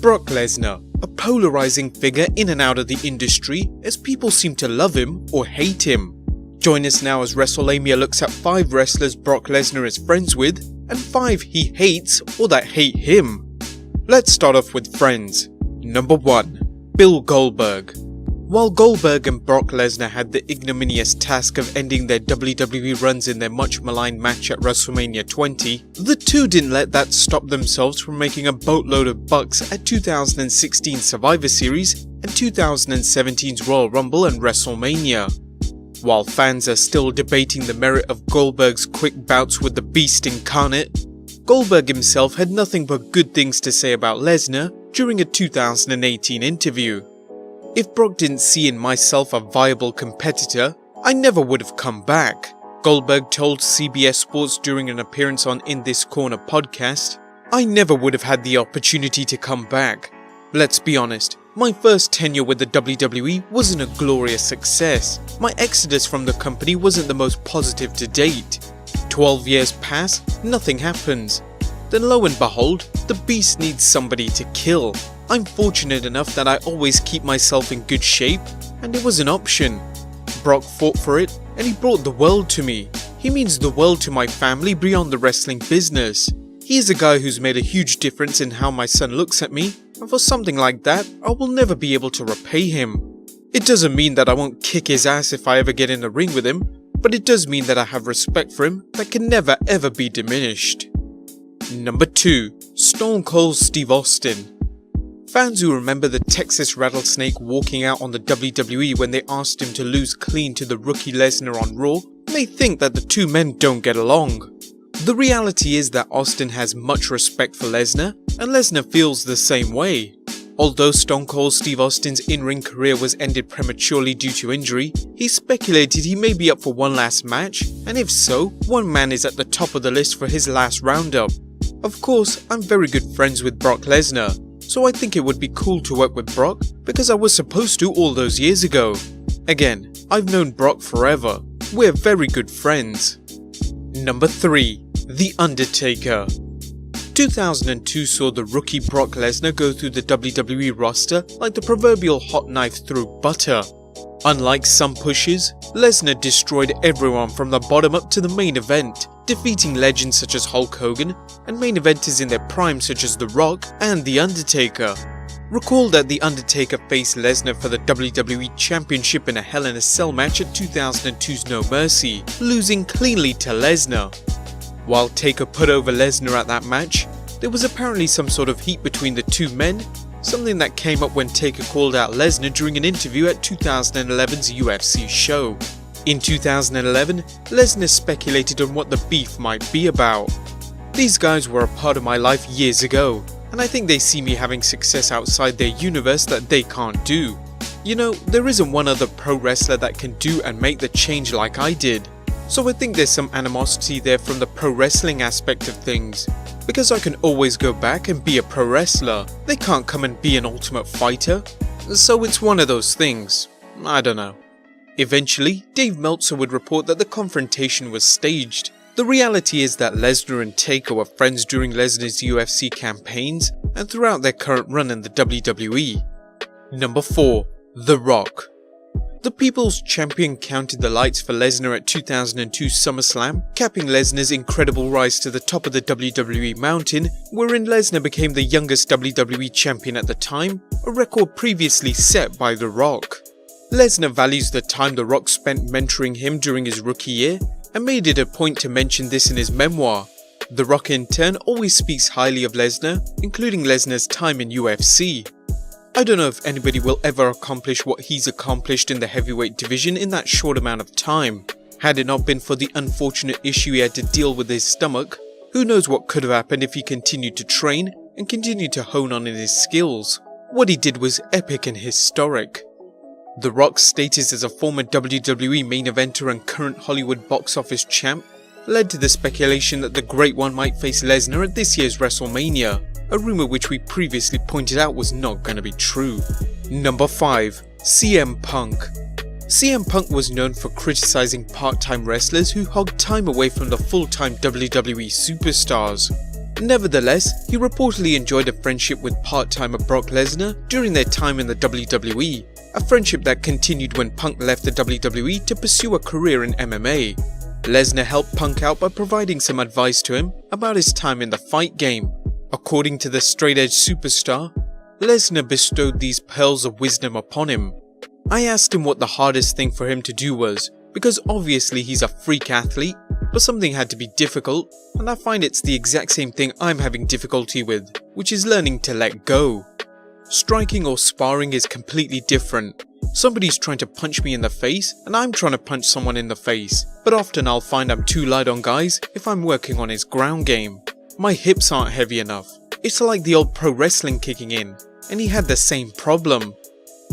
Brock Lesnar, a polarizing figure in and out of the industry as people seem to love him or hate him. Join us now as WrestleLamia looks at 5 wrestlers Brock Lesnar is friends with and 5 he hates or that hate him. Let's start off with friends. Number 1. Bill Goldberg. While Goldberg and Brock Lesnar had the ignominious task of ending their WWE runs in their much maligned match at WrestleMania 20, the two didn't let that stop themselves from making a boatload of bucks at 2016 Survivor Series and 2017's Royal Rumble and WrestleMania. While fans are still debating the merit of Goldberg's quick bouts with the Beast incarnate, Goldberg himself had nothing but good things to say about Lesnar during a 2018 interview. If Brock didn't see in myself a viable competitor, I never would have come back, Goldberg told CBS Sports during an appearance on In This Corner podcast. I never would have had the opportunity to come back. Let's be honest, my first tenure with the WWE wasn't a glorious success. My exodus from the company wasn't the most positive to date. 12 years pass, nothing happens. Then lo and behold, the Beast needs somebody to kill. I'm fortunate enough that I always keep myself in good shape, and it was an option. Brock fought for it, and he brought the world to me. He means the world to my family beyond the wrestling business. He is a guy who's made a huge difference in how my son looks at me, and for something like that, I will never be able to repay him. It doesn't mean that I won't kick his ass if I ever get in the ring with him, but it does mean that I have respect for him that can never ever be diminished. Number 2. Stone Cold Steve Austin. Fans who remember the Texas Rattlesnake walking out on the WWE when they asked him to lose clean to the rookie Lesnar on Raw may think that the two men don't get along. The reality is that Austin has much respect for Lesnar, and Lesnar feels the same way. Although Stone Cold Steve Austin's in-ring career was ended prematurely due to injury, he speculated he may be up for one last match, and if so, one man is at the top of the list for his last roundup. Of course, I'm very good friends with Brock Lesnar, so I think it would be cool to work with Brock because I was supposed to all those years ago. Again, I've known Brock forever. We're very good friends. Number 3. The Undertaker. 2002 saw the rookie Brock Lesnar go through the WWE roster like the proverbial hot knife through butter. Unlike some pushes, Lesnar destroyed everyone from the bottom up to the main event, defeating legends such as Hulk Hogan and main eventers in their prime such as The Rock and The Undertaker. Recall that The Undertaker faced Lesnar for the WWE Championship in a Hell in a Cell match at 2002's No Mercy, losing cleanly to Lesnar. While Taker put over Lesnar at that match, there was apparently some sort of heat between the two men, something that came up when Taker called out Lesnar during an interview at 2011's UFC show. In 2011, Lesnar speculated on what the beef might be about. These guys were a part of my life years ago, and I think they see me having success outside their universe that they can't do. You know, there isn't one other pro wrestler that can do and make the change like I did. So I think there's some animosity there from the pro wrestling aspect of things. Because I can always go back and be a pro wrestler, they can't come and be an ultimate fighter. So it's one of those things. I don't know. Eventually, Dave Meltzer would report that the confrontation was staged. The reality is that Lesnar and Taker were friends during Lesnar's UFC campaigns and throughout their current run in the WWE. Number 4. The Rock. The People's Champion counted the lights for Lesnar at 2002 SummerSlam, capping Lesnar's incredible rise to the top of the WWE mountain, wherein Lesnar became the youngest WWE Champion at the time, a record previously set by The Rock. Lesnar values the time The Rock spent mentoring him during his rookie year, and made it a point to mention this in his memoir. The Rock in turn always speaks highly of Lesnar, including Lesnar's time in UFC. I don't know if anybody will ever accomplish what he's accomplished in the heavyweight division in that short amount of time. Had it not been for the unfortunate issue he had to deal with his stomach, who knows what could have happened if he continued to train and continued to hone on in his skills. What he did was epic and historic. The Rock's status as a former WWE main eventer and current Hollywood box office champ led to the speculation that the Great One might face Lesnar at this year's WrestleMania, a rumour which we previously pointed out was not going to be true. Number 5. CM Punk. CM Punk was known for criticising part-time wrestlers who hogged time away from the full-time WWE superstars. Nevertheless, he reportedly enjoyed a friendship with part-timer Brock Lesnar during their time in the WWE, a friendship that continued when Punk left the WWE to pursue a career in MMA. Lesnar helped Punk out by providing some advice to him about his time in the fight game. According to the straight-edge superstar, Lesnar bestowed these pearls of wisdom upon him. I asked him what the hardest thing for him to do was, because obviously he's a freak athlete, but something had to be difficult, and I find it's the exact same thing I'm having difficulty with, which is learning to let go. Striking or sparring is completely different. Somebody's trying to punch me in the face, and I'm trying to punch someone in the face, but often I'll find I'm too light on guys if I'm working on his ground game. My hips aren't heavy enough. It's like the old pro wrestling kicking in, and he had the same problem.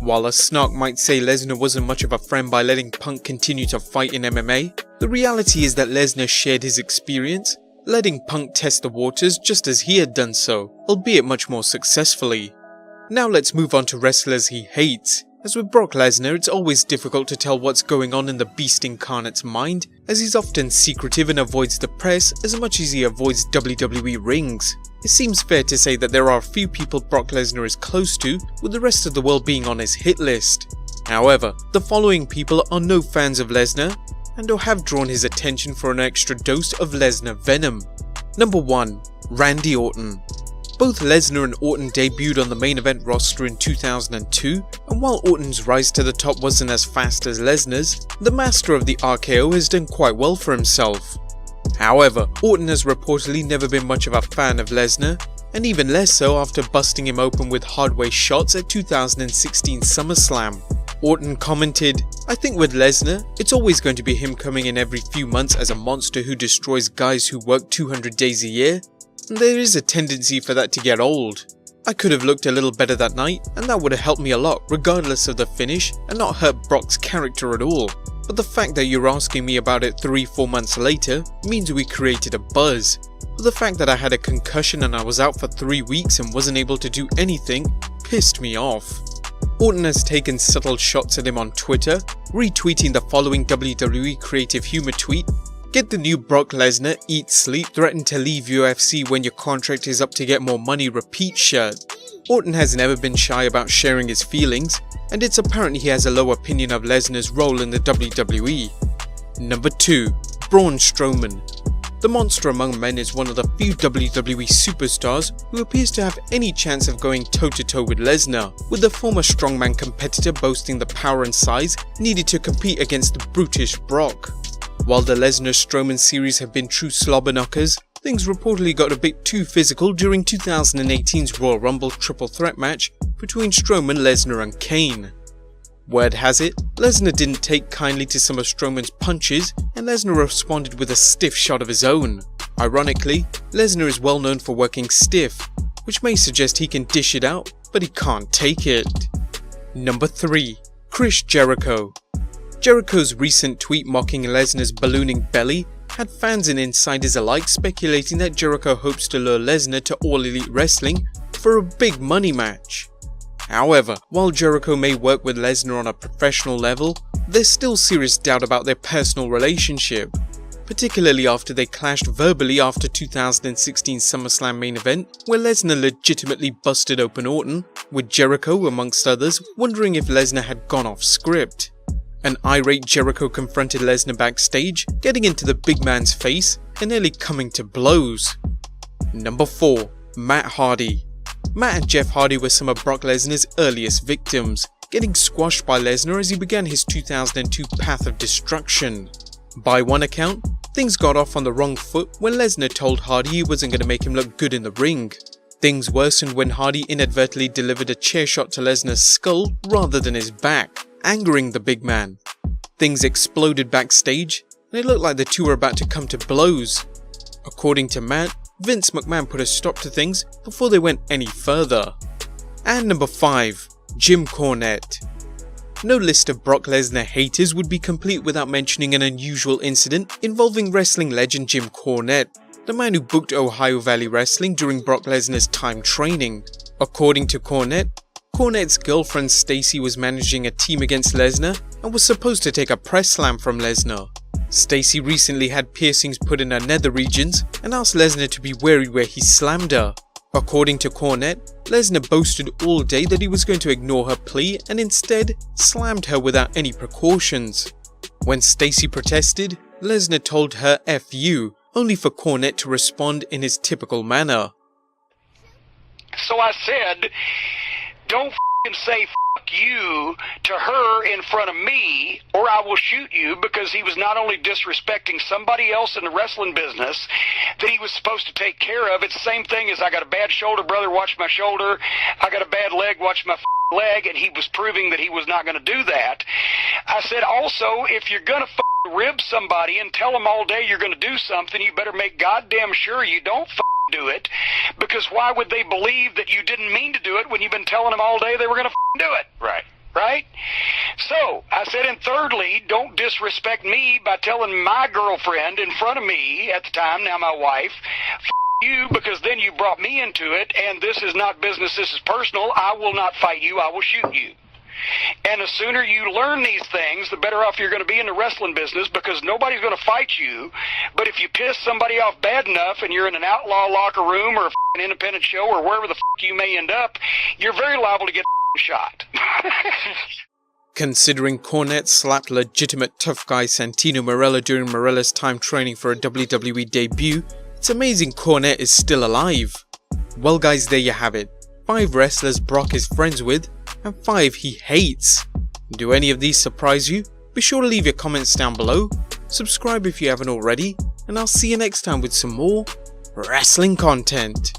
While a snark might say Lesnar wasn't much of a friend by letting Punk continue to fight in MMA, the reality is that Lesnar shared his experience, letting Punk test the waters just as he had done so, albeit much more successfully. Now let's move on to wrestlers he hates. As with Brock Lesnar, it's always difficult to tell what's going on in the Beast Incarnate's mind, as he's often secretive and avoids the press as much as he avoids WWE rings. It seems fair to say that there are a few people Brock Lesnar is close to, with the rest of the world being on his hit list. However, the following people are no fans of Lesnar, and or have drawn his attention for an extra dose of Lesnar venom. Number 1. Randy Orton. Both Lesnar and Orton debuted on the main event roster in 2002, and while Orton's rise to the top wasn't as fast as Lesnar's, the master of the RKO has done quite well for himself. However, Orton has reportedly never been much of a fan of Lesnar, and even less so after busting him open with hard-way shots at 2016 SummerSlam. Orton commented, "I think with Lesnar, it's always going to be him coming in every few months as a monster who destroys guys who work 200 days a year. There is a tendency for that to get old. I could have looked a little better that night, and that would have helped me a lot regardless of the finish and not hurt Brock's character at all. But the fact that you're asking me about it 3-4 months later means we created a buzz. But the fact that I had a concussion and I was out for 3 weeks and wasn't able to do anything pissed me off." Orton has taken subtle shots at him on Twitter, retweeting the following WWE creative humor tweet: "Get the new Brock Lesnar, eat, sleep, threaten to leave UFC when your contract is up to get more money repeat shirt." Orton has never been shy about sharing his feelings, and it's apparent he has a low opinion of Lesnar's role in the WWE. Number 2. Braun Strowman. The monster among men is one of the few WWE superstars who appears to have any chance of going toe-to-toe with Lesnar, with the former strongman competitor boasting the power and size needed to compete against the brutish Brock. While the Lesnar-Strowman series have been true slobber knockers, things reportedly got a bit too physical during 2018's Royal Rumble triple threat match between Strowman, Lesnar and Kane. Word has it, Lesnar didn't take kindly to some of Strowman's punches, and Lesnar responded with a stiff shot of his own. Ironically, Lesnar is well known for working stiff, which may suggest he can dish it out, but he can't take it. Number 3. Chris Jericho. Jericho's recent tweet mocking Lesnar's ballooning belly had fans and insiders alike speculating that Jericho hopes to lure Lesnar to All Elite Wrestling for a big money match. However, while Jericho may work with Lesnar on a professional level, there's still serious doubt about their personal relationship, particularly after they clashed verbally after 2016 SummerSlam main event, where Lesnar legitimately busted open Orton, with Jericho, amongst others, wondering if Lesnar had gone off script. An irate Jericho confronted Lesnar backstage, getting into the big man's face and nearly coming to blows. Number 4. Matt Hardy. Matt and Jeff Hardy were some of Brock Lesnar's earliest victims, getting squashed by Lesnar as he began his 2002 path of destruction. By one account, things got off on the wrong foot when Lesnar told Hardy he wasn't going to make him look good in the ring. Things worsened when Hardy inadvertently delivered a chair shot to Lesnar's skull rather than his back, angering the big man. Things exploded backstage, and it looked like the two were about to come to blows. According to Matt, Vince McMahon put a stop to things before they went any further. And number 5. Jim Cornette. No list of Brock Lesnar haters would be complete without mentioning an unusual incident involving wrestling legend Jim Cornette, the man who booked Ohio Valley Wrestling during Brock Lesnar's time training. According to Cornette, Cornette's girlfriend Stacy was managing a team against Lesnar and was supposed to take a press slam from Lesnar. Stacey recently had piercings put in her nether regions and asked Lesnar to be wary where he slammed her. According to Cornette, Lesnar boasted all day that he was going to ignore her plea and instead slammed her without any precautions. When Stacey protested, Lesnar told her F you, only for Cornette to respond in his typical manner. So I said, don't say you to her in front of me or I will shoot you, because he was not only disrespecting somebody else in the wrestling business that he was supposed to take care of. It's the same thing as I got a bad shoulder, brother, watch my shoulder. I got a bad leg, watch my leg, and he was proving that he was not going to do that. I said also, if you're going to rib somebody and tell them all day you're going to do something, you better make goddamn sure you don't do it, because why would they believe that you didn't mean to do it when you've been telling them all day they were going to do it? Right? So, I said, and thirdly, don't disrespect me by telling my girlfriend in front of me at the time, now my wife, you, because then you brought me into it, and this is not business, this is personal. I will not fight you, I will shoot you. And the sooner you learn these things, the better off you're going to be in the wrestling business, because nobody's going to fight you. But if you piss somebody off bad enough and you're in an outlaw locker room or an independent show or wherever the you may end up, you're very liable to get shot. Considering Cornette slapped legitimate tough guy Santino Marella during Marella's time training for a WWE debut, it's amazing Cornette is still alive. Well guys, there you have it. 5 wrestlers Brock is friends with, and 5 he hates. Do any of these surprise you? Be sure to leave your comments down below, subscribe if you haven't already, and I'll see you next time with some more wrestling content.